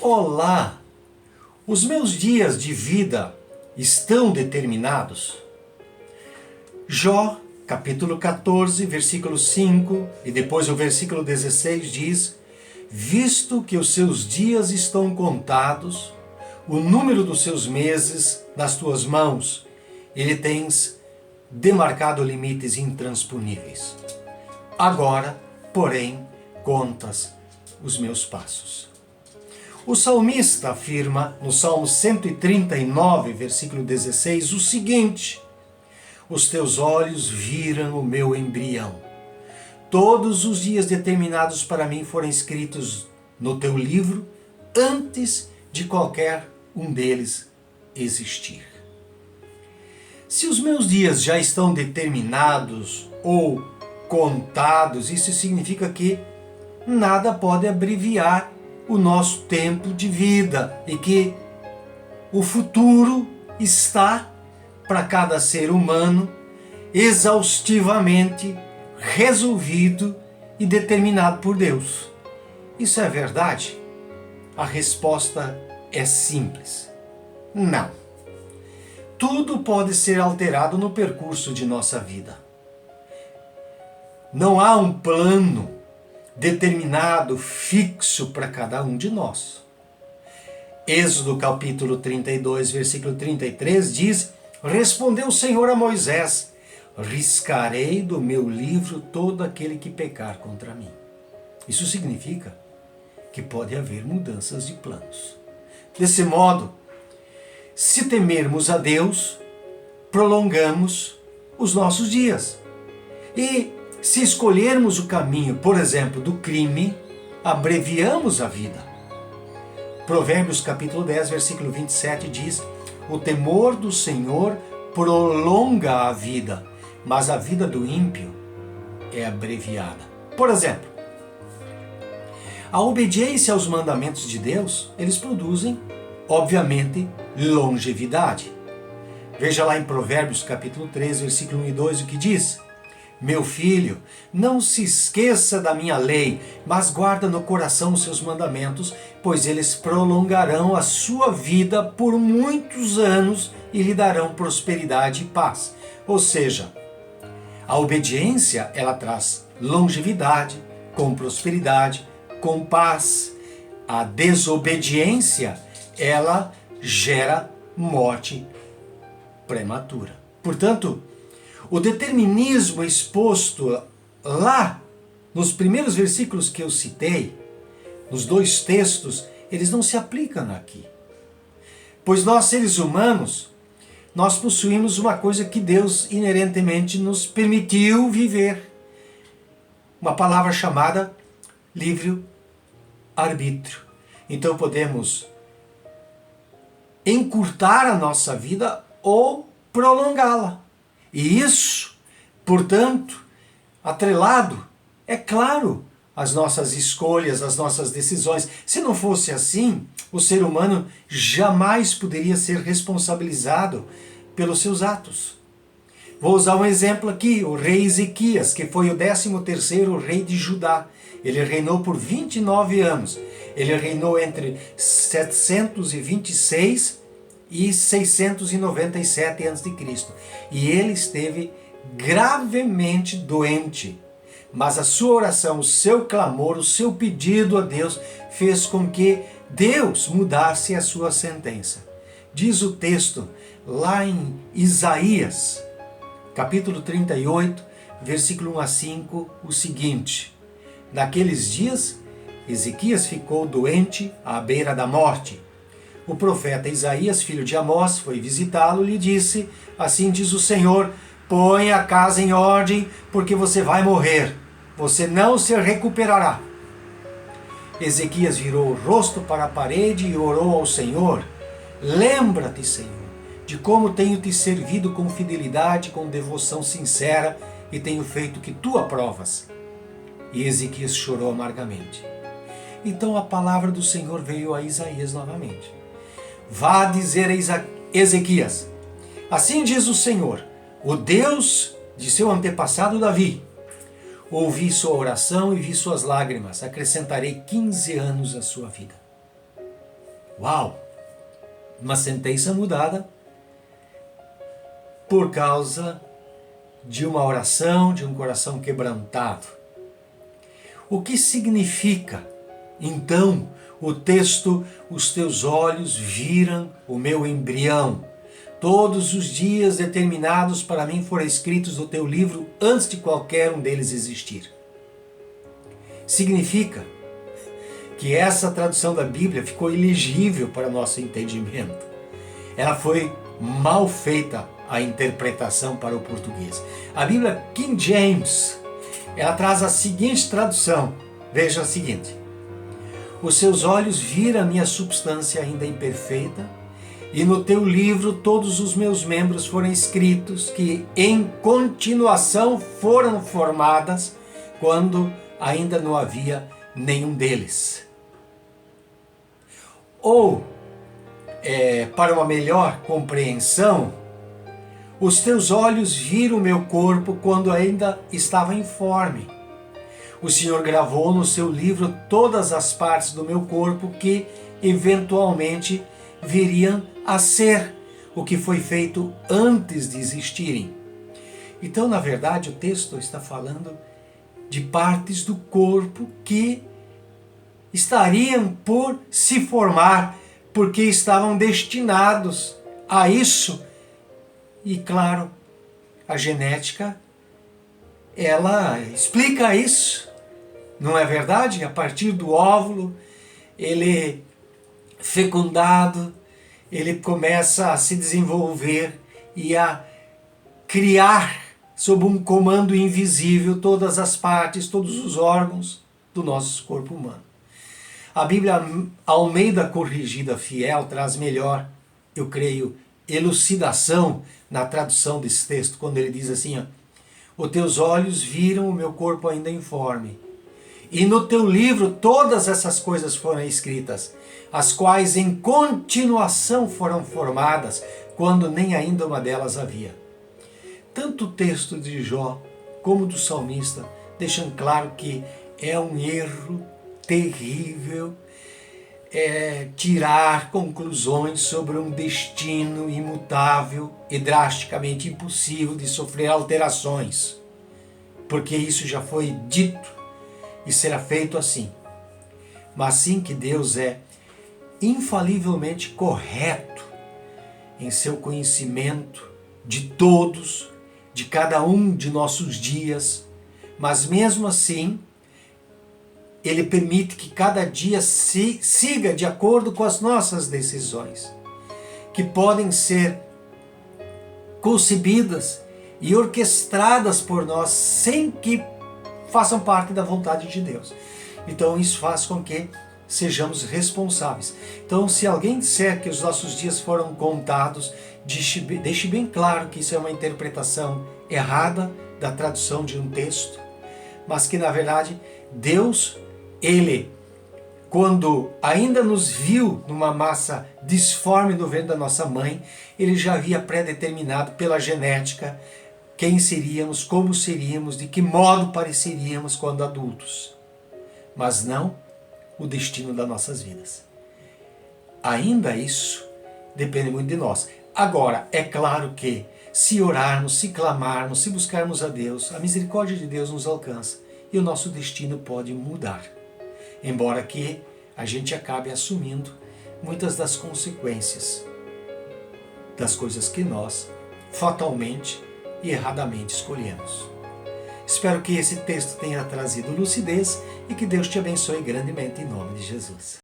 Olá! Os meus dias de vida estão determinados? Jó, capítulo 14, versículo 5 e depois o versículo 16 diz: visto que os seus dias estão contados, o número dos seus meses nas tuas mãos, ele tens demarcado limites intransponíveis. Agora, porém, contas os meus passos. O salmista afirma no Salmo 139, versículo 16, o seguinte: os teus olhos viram o meu embrião. Todos os dias determinados para mim foram escritos no teu livro, antes de qualquer um deles existir. Se os meus dias já estão determinados ou contados, isso significa que nada pode abreviar o nosso tempo de vida e que o futuro está, para cada ser humano, exaustivamente resolvido e determinado por Deus. Isso é verdade? A resposta é simples: não. Tudo pode ser alterado no percurso de nossa vida. Não há um plano determinado, fixo para cada um de nós. Êxodo capítulo 32, versículo 33 diz: respondeu o Senhor a Moisés: riscarei do meu livro todo aquele que pecar contra mim. Isso significa que pode haver mudanças de planos. Desse modo, se temermos a Deus, prolongamos os nossos dias. E se escolhermos o caminho, por exemplo, do crime, abreviamos a vida. Provérbios capítulo 10, versículo 27 diz: o temor do Senhor prolonga a vida, mas a vida do ímpio é abreviada. Por exemplo, a obediência aos mandamentos de Deus, eles produzem, obviamente, longevidade. Veja lá em Provérbios capítulo 3, versículo 1 e 2 o que diz: meu filho, não se esqueça da minha lei, mas guarda no coração os seus mandamentos, pois eles prolongarão a sua vida por muitos anos e lhe darão prosperidade e paz. Ou seja, a obediência, ela traz longevidade, com prosperidade, com paz. A desobediência, ela gera morte prematura. Portanto, o determinismo exposto lá nos primeiros versículos que eu citei, nos dois textos, eles não se aplicam aqui. Pois nós, seres humanos, nós possuímos uma coisa que Deus inerentemente nos permitiu viver. Uma palavra chamada livre-arbítrio. Então podemos encurtar a nossa vida ou prolongá-la. E isso, portanto, atrelado, é claro, às nossas escolhas, às nossas decisões. Se não fosse assim, o ser humano jamais poderia ser responsabilizado pelos seus atos. Vou usar um exemplo aqui, o rei Ezequias, que foi o 13º rei de Judá. Ele reinou por 29 anos. Ele reinou entre 726 e 697 a.C. E ele esteve gravemente doente. Mas a sua oração, o seu clamor, o seu pedido a Deus fez com que Deus mudasse a sua sentença. Diz o texto lá em Isaías, capítulo 38, versículo 1 a 5, o seguinte: naqueles dias, Ezequias ficou doente à beira da morte. O profeta Isaías, filho de Amós, foi visitá-lo e lhe disse: assim diz o Senhor, põe a casa em ordem, porque você vai morrer. Você não se recuperará. Ezequias virou o rosto para a parede e orou ao Senhor: lembra-te, Senhor, de como tenho te servido com fidelidade, com devoção sincera, e tenho feito o que tu aprovas. E Ezequias chorou amargamente. Então a palavra do Senhor veio a Isaías novamente: vá dizer a Ezequias: assim diz o Senhor, o Deus de seu antepassado Davi, ouvi sua oração e vi suas lágrimas, acrescentarei 15 anos à sua vida. Uau! Uma sentença mudada por causa de uma oração, de um coração quebrantado. O que significa, então, o texto: os teus olhos viram o meu embrião. Todos os dias determinados para mim foram escritos no teu livro antes de qualquer um deles existir. Significa que essa tradução da Bíblia ficou ilegível para nosso entendimento. Ela foi mal feita, a interpretação para o português. A Bíblia King James, ela traz a seguinte tradução. Veja a seguinte: os seus olhos viram a minha substância ainda imperfeita, e no teu livro todos os meus membros foram escritos, que em continuação foram formadas, quando ainda não havia nenhum deles. Ou, para uma melhor compreensão, os teus olhos viram o meu corpo quando ainda estava informe. O Senhor gravou no seu livro todas as partes do meu corpo que eventualmente viriam a ser o que foi feito antes de existirem. Então, na verdade, o texto está falando de partes do corpo que estariam por se formar, porque estavam destinados a isso. E claro, a genética, ela explica isso, não é verdade? A partir do óvulo, ele fecundado, ele começa a se desenvolver e a criar, sob um comando invisível, todas as partes, todos os órgãos do nosso corpo humano. A Bíblia Almeida Corrigida Fiel traz melhor, eu creio, elucidação na tradução desse texto, quando ele diz assim: os teus olhos viram o meu corpo ainda informe, e no teu livro todas essas coisas foram escritas, as quais em continuação foram formadas, quando nem ainda uma delas havia. Tanto o texto de Jó como do salmista deixam claro que é um erro terrível tirar conclusões sobre um destino imutável e drasticamente impossível de sofrer alterações, porque isso já foi dito e será feito assim. Mas sim que Deus é infalivelmente correto em seu conhecimento de todos, de cada um de nossos dias, mas mesmo assim Ele permite que cada dia siga de acordo com as nossas decisões, que podem ser concebidas e orquestradas por nós sem que façam parte da vontade de Deus. Então isso faz com que sejamos responsáveis. Então, se alguém disser que os nossos dias foram contados, deixe bem claro que isso é uma interpretação errada da tradução de um texto, mas que na verdade Deus, Ele, quando ainda nos viu numa massa disforme no ventre da nossa mãe, Ele já havia pré-determinado pela genética quem seríamos, como seríamos, de que modo pareceríamos quando adultos. Mas não o destino das nossas vidas. Ainda isso depende muito de nós. Agora, é claro que se orarmos, se clamarmos, se buscarmos a Deus, a misericórdia de Deus nos alcança e o nosso destino pode mudar. Embora que a gente acabe assumindo muitas das consequências das coisas que nós fatalmente e erradamente escolhemos. Espero que esse texto tenha trazido lucidez e que Deus te abençoe grandemente em nome de Jesus.